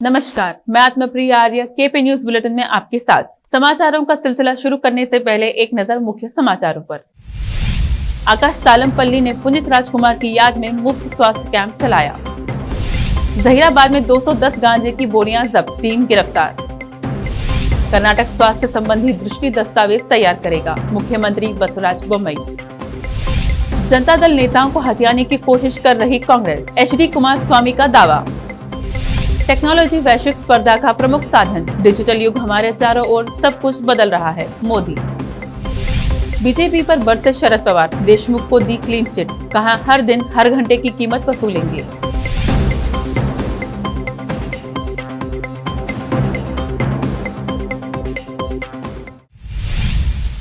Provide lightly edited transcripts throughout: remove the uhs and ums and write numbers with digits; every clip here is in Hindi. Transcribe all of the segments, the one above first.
नमस्कार, मैं आत्मप्रिया आर्य केपी न्यूज बुलेटिन में आपके साथ। समाचारों का सिलसिला शुरू करने से पहले एक नजर मुख्य समाचारों पर। आकाश तालमपल्ली ने पुनीत राजकुमार की याद में मुफ्त स्वास्थ्य कैंप चलाया। जहीराबाद में 210 गांजे की बोरियां जब्त, 3 गिरफ्तार। कर्नाटक स्वास्थ्य संबंधी दृष्टि दस्तावेज तैयार करेगा, मुख्यमंत्री बसवराज बोम्मई। जनता दल नेताओं को हथियाने की कोशिश कर रही कांग्रेस, एचडी कुमारस्वामी का दावा। टेक्नोलॉजी वैश्विक स्पर्धा का प्रमुख साधन, डिजिटल युग हमारे चारों ओर, सब कुछ बदल रहा है, मोदी। बीजेपी पर बरसे शरद पवार, देशमुख को दी क्लीन चिट, कहा हर दिन हर घंटे की कीमत वसूलेंगे।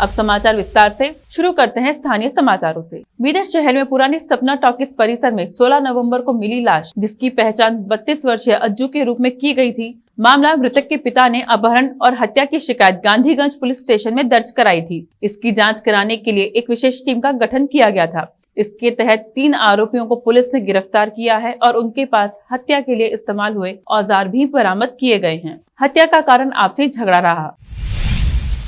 अब समाचार विस्तार से। शुरू करते हैं स्थानीय समाचारों से। बीदर शहर में पुरानी सपना टॉकीज परिसर में 16 नवंबर को मिली लाश, जिसकी पहचान 32 वर्षीय अज्जू के रूप में की गई थी। मामला मृतक के पिता ने अपहरण और हत्या की शिकायत गांधीगंज पुलिस स्टेशन में दर्ज कराई थी। इसकी जांच कराने के लिए एक विशेष टीम का गठन किया गया था। इसके तहत 3 आरोपियों को पुलिस ने गिरफ्तार किया है और उनके पास हत्या के लिए इस्तेमाल हुए औजार भी बरामद किए गए हैं। हत्या का कारण आपसी झगड़ा रहा।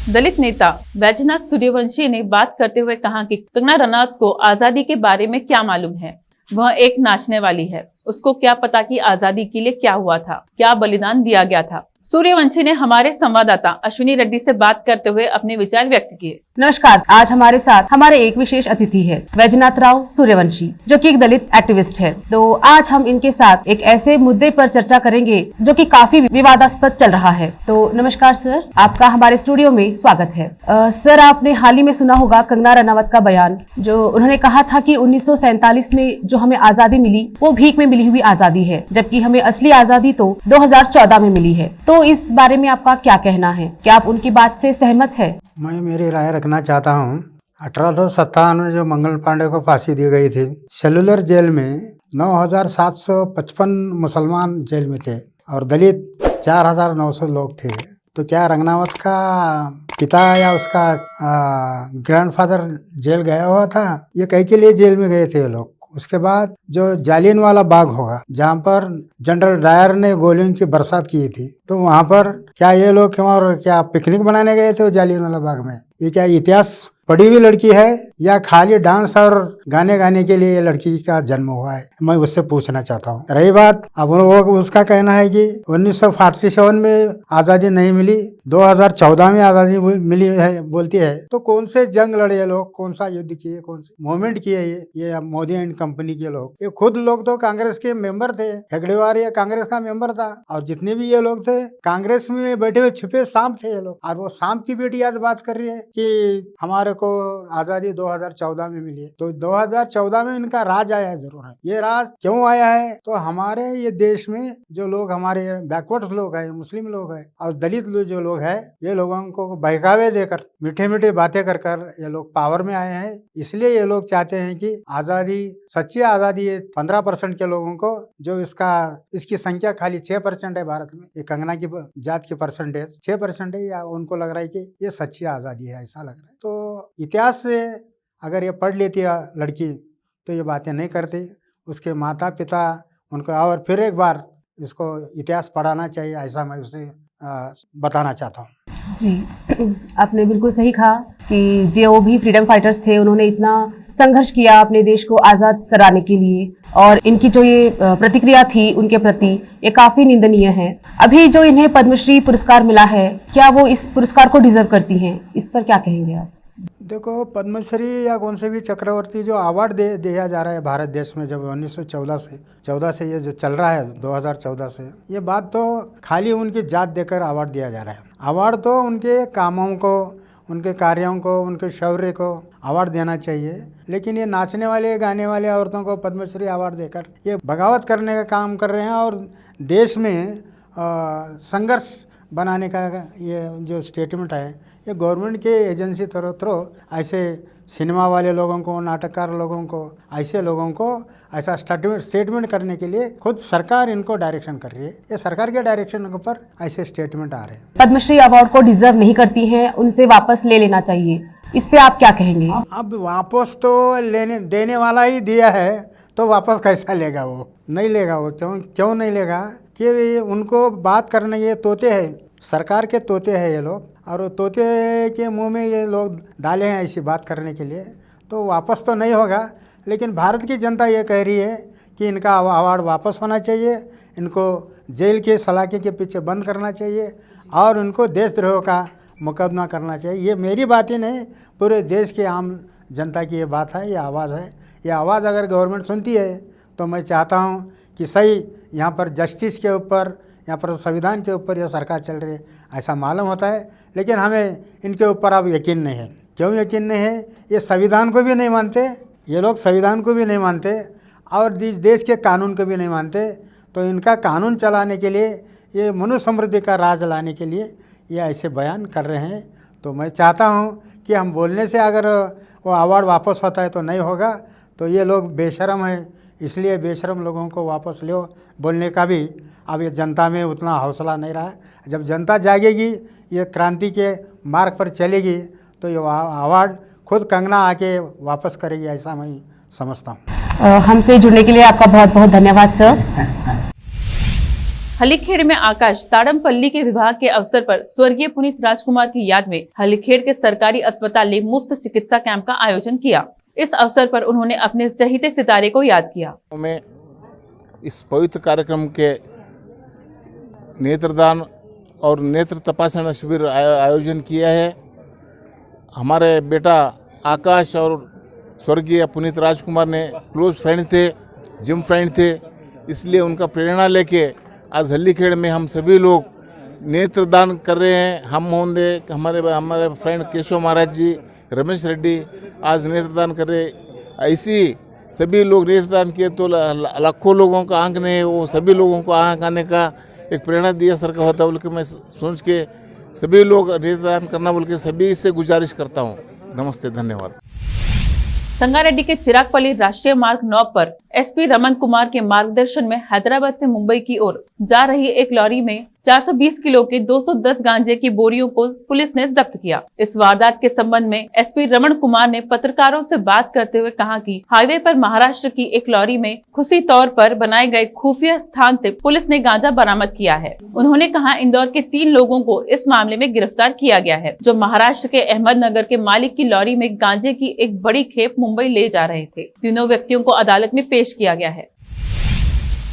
दलित नेता बैजनाथ सूर्यवंशी ने बात करते हुए कहा कि कंगना रनौत को आजादी के बारे में क्या मालूम है। वह एक नाचने वाली है, उसको क्या पता कि आजादी के लिए क्या हुआ था, क्या बलिदान दिया गया था। सूर्यवंशी ने हमारे संवाददाता अश्विनी रेड्डी से बात करते हुए अपने विचार व्यक्त किए। नमस्कार, आज हमारे साथ हमारे एक विशेष अतिथि है बैजनाथ राव सूर्यवंशी, जो कि एक दलित एक्टिविस्ट है। तो आज हम इनके साथ एक ऐसे मुद्दे पर चर्चा करेंगे जो कि काफी विवादास्पद चल रहा है। तो नमस्कार सर, आपका हमारे स्टूडियो में स्वागत है। सर, आपने हाल ही में सुना होगा कंगना रनावत का बयान, जो उन्होंने कहा था कि 1947 में जो हमें आजादी मिली वो भीख में मिली हुई आजादी है, जबकि हमें असली आजादी तो 2014 में मिली है। तो इस बारे में आपका क्या कहना है? क्या आप उनकी बात से सहमत है? मैं मेरी राय रखना चाहता हूँ। 1857 में जो मंगल पांडे को फांसी दी गई थी, सेलुलर जेल में 9755 मुसलमान जेल में थे और दलित 4900 लोग थे। तो क्या रंगनावत का पिता या उसका ग्रैंडफादर जेल गया हुआ था? ये कई के लिए जेल में गए थे ये लोग। उसके बाद जो जालियनवाला बाग होगा, जहाँ पर जनरल डायर ने गोलियों की बरसात की थी, तो वहाँ पर क्या ये लोग क्या पिकनिक बनाने गए थे जालियनवाला बाग में? ये क्या इतिहास पढ़ी हुई लड़की है या खाली डांस और गाने गाने के लिए ये लड़की का जन्म हुआ है? मैं उससे पूछना चाहता हूँ। रही बात, अब वो उसका कहना है कि 1947 में आज़ादी नहीं मिली, 2014 में आज़ादी मिली है बोलती है। तो कौन से जंग लड़े ये लोग, कौन सा युद्ध किए, कौन से मूवमेंट किए ये मोदी एंड कंपनी के लोग? ये खुद लोग तो कांग्रेस के मेंबर थे। हेगड़ेवार ये कांग्रेस का मेंबर था और जितने भी ये लोग थे कांग्रेस में बैठे हुए छुपे सांप थे ये लोग। और वो सांप की बेटी आज बात कर रही है कि हमारे को आजादी 2014 में मिली है। तो 2014 में इनका राज आया है, जरूर है। ये राज क्यों आया है? तो हमारे ये देश में जो लोग हमारे बैकवर्ड लोग हैं, मुस्लिम लोग हैं और दलित जो लोग हैं, ये लोगों को बहकावे देकर, मीठे मीठे बातें कर कर ये लोग पावर में आए हैं। इसलिए ये लोग चाहते हैं कि आजादी, सच्ची आजादी 15% के लोगों को, जो इसकी संख्या खाली 6% है भारत में। ये कंगना की जात की परसेंटेज 6% है, या उनको लग रहा है कि ये सच्ची आजादी है, ऐसा लग रहा है। तो इतिहास से अगर ये पढ़ लेती है लड़की तो ये बातें नहीं करती। उसके माता पिता उनको और फिर एक बार इसको इतिहास पढ़ाना चाहिए, ऐसा मैं उसे बताना चाहता हूँ। जी, आपने बिल्कुल सही कहा कि जो भी फ्रीडम फाइटर्स थे उन्होंने इतना संघर्ष किया अपने देश को आज़ाद कराने के लिए, और इनकी जो ये प्रतिक्रिया थी उनके प्रति, ये काफ़ी निंदनीय है। अभी जो इन्हें पद्मश्री पुरस्कार मिला है, क्या वो इस पुरस्कार को डिजर्व करती हैं? इस पर क्या कहेंगे आप? देखो, पद्मश्री या कौन से भी चक्रवर्ती जो अवार्ड दिया जा रहा है भारत देश में, जब 1914 से ये जो चल रहा है 2014 से, ये बात तो खाली उनकी जात देकर अवार्ड दिया जा रहा है। अवार्ड तो उनके कामों को, उनके कार्यों को, उनके शौर्य को अवार्ड देना चाहिए। लेकिन ये नाचने वाले, गाने वाले औरतों को पद्मश्री अवार्ड देकर ये बगावत करने का काम कर रहे हैं और देश में संघर्ष बनाने का ये जो स्टेटमेंट है, ये गवर्नमेंट के एजेंसी थ्रो ऐसे सिनेमा वाले लोगों को, नाटककार लोगों को, ऐसे लोगों को ऐसा स्टेटमेंट करने के लिए खुद सरकार इनको डायरेक्शन कर रही है। ये सरकार के डायरेक्शन के ऊपर ऐसे स्टेटमेंट आ रहे हैं। पद्मश्री अवार्ड को डिजर्व नहीं करती हैं, उनसे वापस ले लेना चाहिए, इस पे आप क्या कहेंगे? अब वापस तो देने वाला ही दिया है, तो वापस कैसा लेगा? वो नहीं लेगा। वो क्यों नहीं लेगा? कि उनको बात करने ये तोते हैं, सरकार के तोते हैं ये लोग, और वो तोते के मुंह में ये लोग डाले हैं ऐसी बात करने के लिए, तो वापस तो नहीं होगा। लेकिन भारत की जनता ये कह रही है कि इनका अवार्ड वापस होना चाहिए, इनको जेल के सलाखे के पीछे बंद करना चाहिए और उनको देशद्रोह का मुकदमा करना चाहिए। ये मेरी बात ही नहीं, पूरे देश के आम जनता की ये बात है, ये आवाज़ है। ये आवाज़ अगर गवर्नमेंट सुनती है तो मैं चाहता हूँ कि सही यहाँ पर जस्टिस के ऊपर, यहाँ पर संविधान के ऊपर यह सरकार चल रही है ऐसा मालूम होता है। लेकिन हमें इनके ऊपर अब यकीन नहीं है। क्यों यकीन नहीं है? ये संविधान को भी नहीं मानते, ये लोग संविधान को भी नहीं मानते और देश के कानून को भी नहीं मानते। तो इनका कानून चलाने के लिए, ये मनुष्य समृद्धि का राज लाने के लिए ये ऐसे बयान कर रहे हैं। तो मैं चाहता हूँ कि हम बोलने से अगर वो अवार्ड वापस होता है तो नहीं होगा, तो ये लोग बेशरम हैं, इसलिए बेशरम लोगों को वापस लो बोलने का भी अब ये जनता में उतना हौसला नहीं रहा है। जब जनता जागेगी, ये क्रांति के मार्ग पर चलेगी, तो ये अवार्ड खुद कंगना आके वापस करेगी, ऐसा मैं समझता हूँ। हमसे जुड़ने के लिए आपका बहुत बहुत धन्यवाद सर। हलीखेड़ में आकाश ताड़मपल्ली के विवाह के अवसर पर स्वर्गीय पुनीत राजकुमार की याद में हलीखेड़ के सरकारी अस्पताल ने मुफ्त चिकित्सा कैंप का आयोजन किया। इस अवसर पर उन्होंने अपने चहीते सितारे को याद किया। में इस पवित्र कार्यक्रम के नेत्रदान और नेत्र तपासना शिविर आयोजन किया है। हमारे बेटा आकाश और स्वर्गीय पुनीत राजकुमार ने क्लोज फ्रेंड थे, जिम फ्रेंड थे, इसलिए उनका प्रेरणा लेके आज हल्लीखेड़ में हम सभी लोग नेत्रदान कर रहे हैं। हम होंगे हमारे फ्रेंड केशव महाराज जी, रमेश रेड्डी आज नेत्रदान कर रहे। ऐसी सभी लोग नेत्रदान किए तो लाखों लोगों का आंख नहीं, वो सभी लोगों को आंख आने का एक प्रेरणा दिया सरकार होता है बोल के मैं सोच के सभी लोग नेत्रदान करना बोल के सभी से गुजारिश करता हूँ। नमस्ते, धन्यवाद। संगारेड्डी के चिरागपल्ली राष्ट्रीय मार्ग 9 पर एसपी रमन कुमार के मार्गदर्शन में हैदराबाद से मुंबई की ओर जा रही एक लॉरी में 420 किलो के 210 गांजे की बोरियों को पुलिस ने जब्त किया। इस वारदात के संबंध में एसपी रमन कुमार ने पत्रकारों से बात करते हुए कहा कि हाईवे पर महाराष्ट्र की एक लॉरी में खुफिया तौर पर बनाए गए खुफिया स्थान से पुलिस ने गांजा बरामद किया है। उन्होंने कहा इंदौर के 3 लोगों को इस मामले में गिरफ्तार किया गया है, जो महाराष्ट्र के अहमदनगर के मालिक की लॉरी में गांजे की एक बड़ी खेप मुंबई ले जा रहे थे। तीनों व्यक्तियों को अदालत में पेश किया गया है।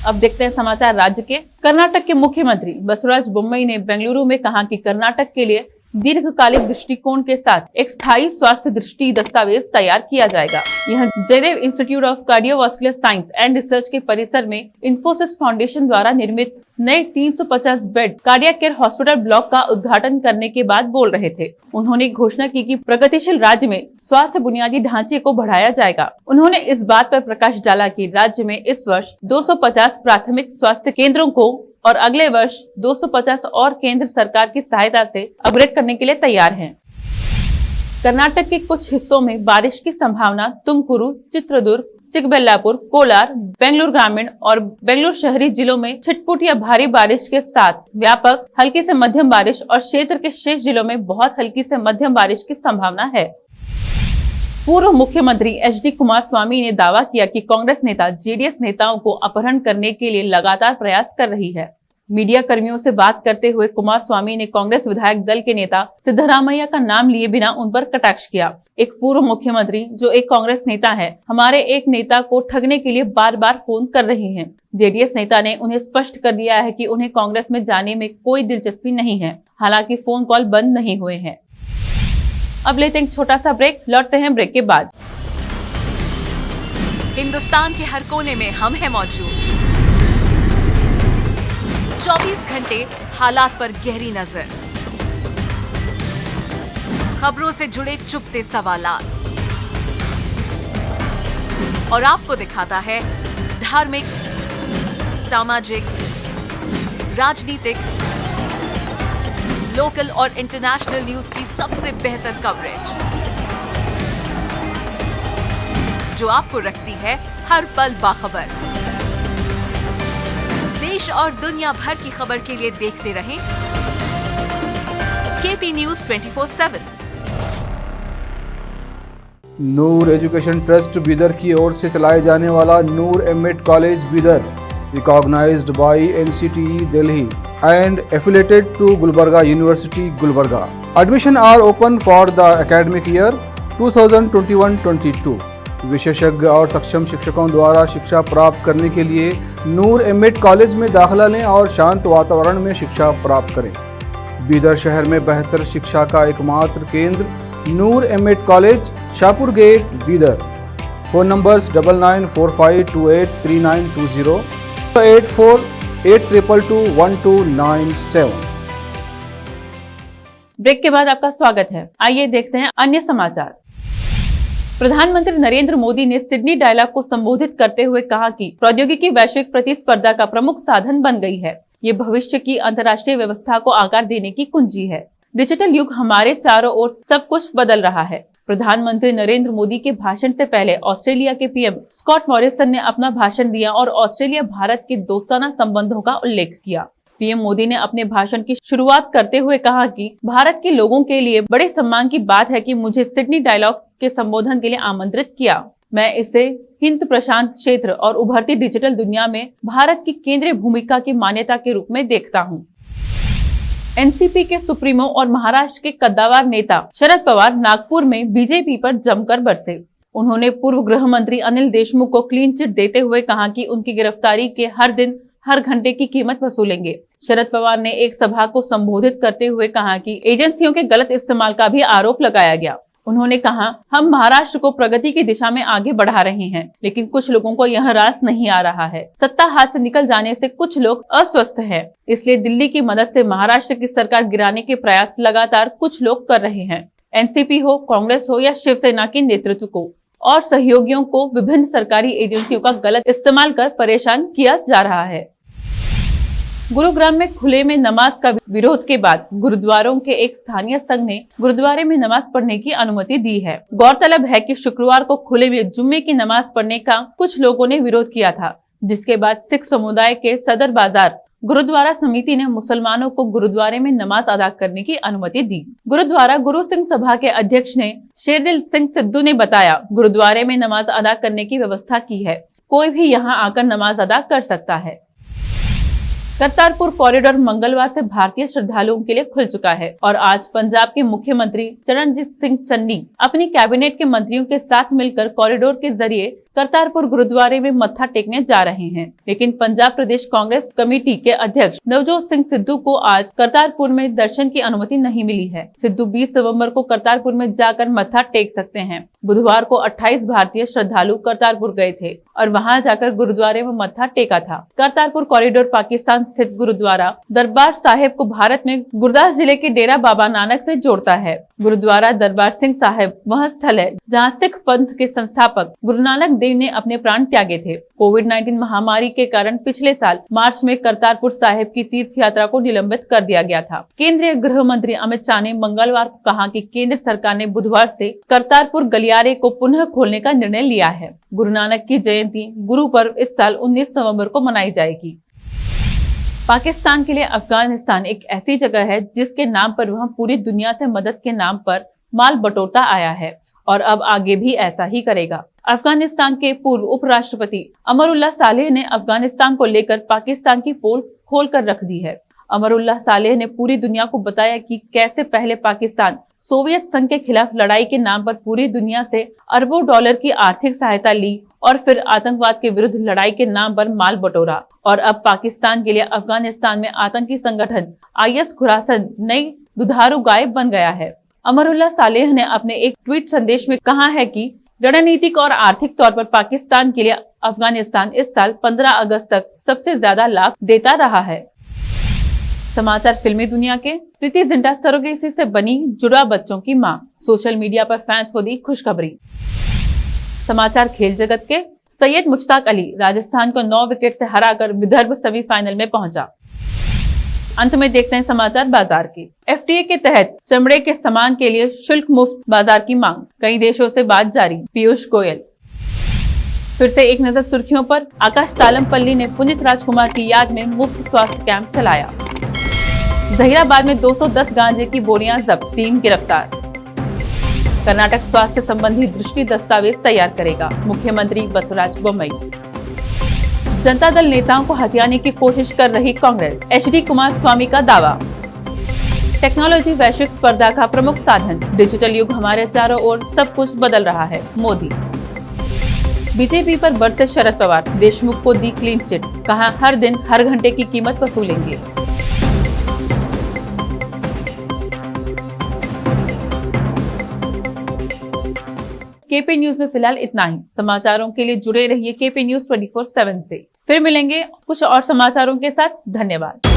अब देखते हैं समाचार राज्य के। कर्नाटक के मुख्यमंत्री बसवराज बोम्मई ने बेंगलुरु में कहा कि कर्नाटक के लिए दीर्घकालिक दृष्टिकोण के साथ एक स्थायी स्वास्थ्य दृष्टि दस्तावेज तैयार किया जाएगा। यह Jayadeva institute of cardiovascular science and research के परिसर में इन्फोसिस फाउंडेशन द्वारा निर्मित नए 350 bed cardiac care hospital block का उद्घाटन करने के बाद बोल रहे थे। उन्होंने घोषणा की कि प्रगतिशील राज्य में स्वास्थ्य बुनियादी ढांचे को बढ़ाया जाएगा। उन्होंने इस बात पर प्रकाश डाला कि राज्य में इस वर्ष 250 प्राथमिक स्वास्थ्य केंद्रों को और अगले वर्ष 250 और केंद्र सरकार की सहायता से अपग्रेड करने के लिए तैयार हैं। कर्नाटक के कुछ हिस्सों में बारिश की संभावना तुमकुरु, चित्रदुर्ग, चिकबल्लापुर, कोलार, बेंगलुरु ग्रामीण और बेंगलुरु शहरी जिलों में छिटपुट या भारी बारिश के साथ व्यापक हल्की से मध्यम बारिश और क्षेत्र के शेष जिलों में बहुत हल्की से मध्यम बारिश की संभावना है। पूर्व मुख्यमंत्री एचडी कुमारस्वामी ने दावा किया कि कांग्रेस नेता जेडीएस नेताओं को अपहरण करने के लिए लगातार प्रयास कर रही है। मीडिया कर्मियों से बात करते हुए कुमारस्वामी ने कांग्रेस विधायक दल के नेता सिद्धरामैया का नाम लिए बिना उन पर कटाक्ष किया। एक पूर्व मुख्यमंत्री जो एक कांग्रेस नेता है, हमारे एक नेता को ठगने के लिए बार बार फोन कर रहे हैं। जेडीएस नेता ने उन्हें स्पष्ट कर दिया है कि उन्हें कांग्रेस में जाने में कोई दिलचस्पी नहीं है। हालांकि फोन कॉल बंद नहीं हुए हैं। अब लेते हैं एक छोटा सा ब्रेक, लौटते हैं ब्रेक के बाद। हिंदुस्तान के हर कोने में हम हैं मौजूद। 24 घंटे हालात पर गहरी नजर, खबरों से जुड़े चुपते सवालात और आपको दिखाता है धार्मिक, सामाजिक, राजनीतिक, लोकल और इंटरनेशनल न्यूज की सबसे बेहतर कवरेज, जो आपको रखती है हर पल बाखबर। देश और दुनिया भर की खबर के लिए देखते रहें KP news 24/7। Noor education trust Bidar की ओर से चलाए जाने वाला Noor MEd college Bidar, recognised by NCTE Delhi and affiliated to Gulbarga university Gulbarga. Admission are open for the academic year 2021-22। विशेषज्ञ और सक्षम शिक्षकों द्वारा शिक्षा प्राप्त करने के लिए नूर एमएड कॉलेज में दाखिला लें और शांत वातावरण में शिक्षा प्राप्त करें। बीदर शहर में बेहतर शिक्षा का एकमात्र केंद्र Noor MEd college, Shahpur gate, Bidar. Phone numbers 9945283920, 8482221297। Break के बाद आपका स्वागत है। आइए देखते हैं अन्य समाचार। प्रधानमंत्री नरेंद्र मोदी ने सिडनी डायलॉग को संबोधित करते हुए कहा कि प्रौद्योगिकी वैश्विक प्रतिस्पर्धा का प्रमुख साधन बन गई है। ये भविष्य की अंतर्राष्ट्रीय व्यवस्था को आकार देने की कुंजी है। डिजिटल युग हमारे चारों ओर सब कुछ बदल रहा है। प्रधानमंत्री नरेंद्र मोदी के भाषण से पहले ऑस्ट्रेलिया के PM स्कॉट मॉरिसन ने अपना भाषण दिया और ऑस्ट्रेलिया भारत के दोस्ताना संबंधों का उल्लेख किया। PM मोदी ने अपने भाषण की शुरुआत करते हुए कहा कि भारत के लोगों के लिए बड़े सम्मान की बात है कि मुझे सिडनी डायलॉग के संबोधन के लिए आमंत्रित किया। मैं इसे हिंद प्रशांत क्षेत्र और उभरती डिजिटल दुनिया में भारत की केंद्रीय भूमिका की मान्यता के रूप में देखता हूँ। NCP के सुप्रीमो और महाराष्ट्र के कद्दावर नेता शरद पवार नागपुर में बीजेपी पर जमकर बरसे। उन्होंने पूर्व गृह मंत्री अनिल देशमुख को क्लीन चिट देते हुए कहा कि उनकी गिरफ्तारी के हर दिन हर घंटे की कीमत वसूलेंगे। शरद पवार ने एक सभा को संबोधित करते हुए कहा कि एजेंसियों के गलत इस्तेमाल का भी आरोप लगाया गया। उन्होंने कहा, हम महाराष्ट्र को प्रगति की दिशा में आगे बढ़ा रहे हैं, लेकिन कुछ लोगों को यह रास नहीं आ रहा है। सत्ता हाथ से निकल जाने से कुछ लोग अस्वस्थ हैं, इसलिए दिल्ली की मदद से महाराष्ट्र की सरकार गिराने के प्रयास लगातार कुछ लोग कर रहे हैं। NCP हो, कांग्रेस हो या शिवसेना के नेतृत्व को और सहयोगियों को विभिन्न सरकारी एजेंसियों का गलत इस्तेमाल कर परेशान किया जा रहा है। गुरुग्राम में खुले में नमाज का विरोध के बाद गुरुद्वारों के एक स्थानीय संघ ने गुरुद्वारे में नमाज पढ़ने की अनुमति दी है। गौरतलब है कि शुक्रवार को खुले में जुम्मे की नमाज पढ़ने का कुछ लोगों ने विरोध किया था, जिसके बाद सिख समुदाय के सदर बाजार गुरुद्वारा समिति ने मुसलमानों को गुरुद्वारे में नमाज अदा करने की अनुमति दी। गुरुद्वारा गुरु सिंह सभा के अध्यक्ष ने शेरदिल सिंह सिद्धू ने बताया, गुरुद्वारे में नमाज अदा करने की व्यवस्था की है, कोई भी यहाँ आकर नमाज अदा कर सकता है। करतारपुर कॉरिडोर मंगलवार से भारतीय श्रद्धालुओं के लिए खुल चुका है और आज पंजाब के मुख्यमंत्री चरणजीत सिंह चन्नी अपनी कैबिनेट के मंत्रियों के साथ मिलकर कॉरिडोर के जरिए करतारपुर गुरुद्वारे में मत्था टेकने जा रहे हैं। लेकिन पंजाब प्रदेश कांग्रेस कमेटी के अध्यक्ष नवजोत सिंह सिद्धू को आज करतारपुर में दर्शन की अनुमति नहीं मिली है। सिद्धू 20 नवंबर को करतारपुर में जाकर मत्था टेक सकते हैं। बुधवार को 28 भारतीय श्रद्धालु करतारपुर गए थे और वहां जाकर गुरुद्वारे में मत्था टेका था। करतारपुर कॉरिडोर पाकिस्तान स्थित गुरुद्वारा दरबार साहिब को भारत में गुरदास जिले के डेरा बाबा नानक से जोड़ता है। गुरुद्वारा दरबार सिंह साहिब वह स्थल है जहां सिख पंथ के संस्थापक गुरु नानक देव ने अपने प्राण त्यागे थे। कोविड-19 महामारी के कारण पिछले साल मार्च में करतारपुर साहिब की तीर्थ यात्रा को निलंबित कर दिया गया था। केंद्रीय गृह मंत्री अमित शाह ने मंगलवार को कहा कि केंद्र सरकार ने बुधवार से करतारपुर गलियारे को पुनः खोलने का निर्णय लिया है। गुरु नानक की जयंती गुरु पर्व इस साल 19 नवंबर को मनाई जाएगी। पाकिस्तान के लिए अफगानिस्तान एक ऐसी जगह है जिसके नाम पर वह पूरी दुनिया से मदद के नाम पर माल बटोरता आया है और अब आगे भी ऐसा ही करेगा। अफगानिस्तान के पूर्व उपराष्ट्रपति अमरुल्लाह सालेह ने अफगानिस्तान को लेकर पाकिस्तान की पोल खोल कर रख दी है। अमरुल्लाह सालेह ने पूरी दुनिया को बताया कि कैसे पहले पाकिस्तान सोवियत संघ के खिलाफ लड़ाई के नाम पर पूरी दुनिया से अरबों डॉलर की आर्थिक सहायता ली और फिर आतंकवाद के विरुद्ध लड़ाई के नाम पर माल बटोरा और अब पाकिस्तान के लिए अफगानिस्तान में आतंकी संगठन IS खुरासन नई दुधारू गाय बन गया है। अमरुल्लाह सालेह ने अपने एक ट्वीट संदेश में कहा है कि रणनीतिक और आर्थिक तौर पर पाकिस्तान के लिए अफगानिस्तान इस साल 15 अगस्त तक सबसे ज्यादा लाभ देता रहा है। समाचार फिल्मी दुनिया के। प्रीति जिंटा सरोगेसी से बनी जुड़वा बच्चों की मां, सोशल मीडिया पर फैंस को दी खुशखबरी। समाचार खेल जगत के। सैयद मुश्ताक अली राजस्थान को 9 विकेट से हराकर विदर्भ सेमीफाइनल में पहुंचा। अंत में देखते हैं समाचार बाजार की। FTA के तहत चमड़े के सामान के लिए शुल्क मुक्त बाजार की मांग, कई देशों से बात जारी। पीयूष गोयल। फिर से एक नजर सुर्खियों पर। आकाश तालमपल्ली ने पुनीत राजकुमार की याद में मुफ्त स्वास्थ्य कैंप चलाया। जहीराबाद में 210 गांजे की बोरियां जब्त, 3 गिरफ्तार। कर्नाटक स्वास्थ्य संबंधी दृष्टि दस्तावेज तैयार करेगा, मुख्यमंत्री बसवराज बोम्मई। जनता दल नेताओं को हथियाने की कोशिश कर रही कांग्रेस, एचडी कुमारस्वामी का दावा। टेक्नोलॉजी वैश्विक स्पर्धा का प्रमुख साधन, डिजिटल युग हमारे चारों ओर सब कुछ बदल रहा है, मोदी। बीजेपी पर बरसे शरद पवार, देशमुख को दी क्लीन चिट, कहा हर दिन हर घंटे की कीमत वसूलेंगे। केपी न्यूज में फिलहाल इतना ही। समाचारों के लिए जुड़े रहिए केपी न्यूज 24/7 से। फिर मिलेंगे कुछ और समाचारों के साथ। धन्यवाद।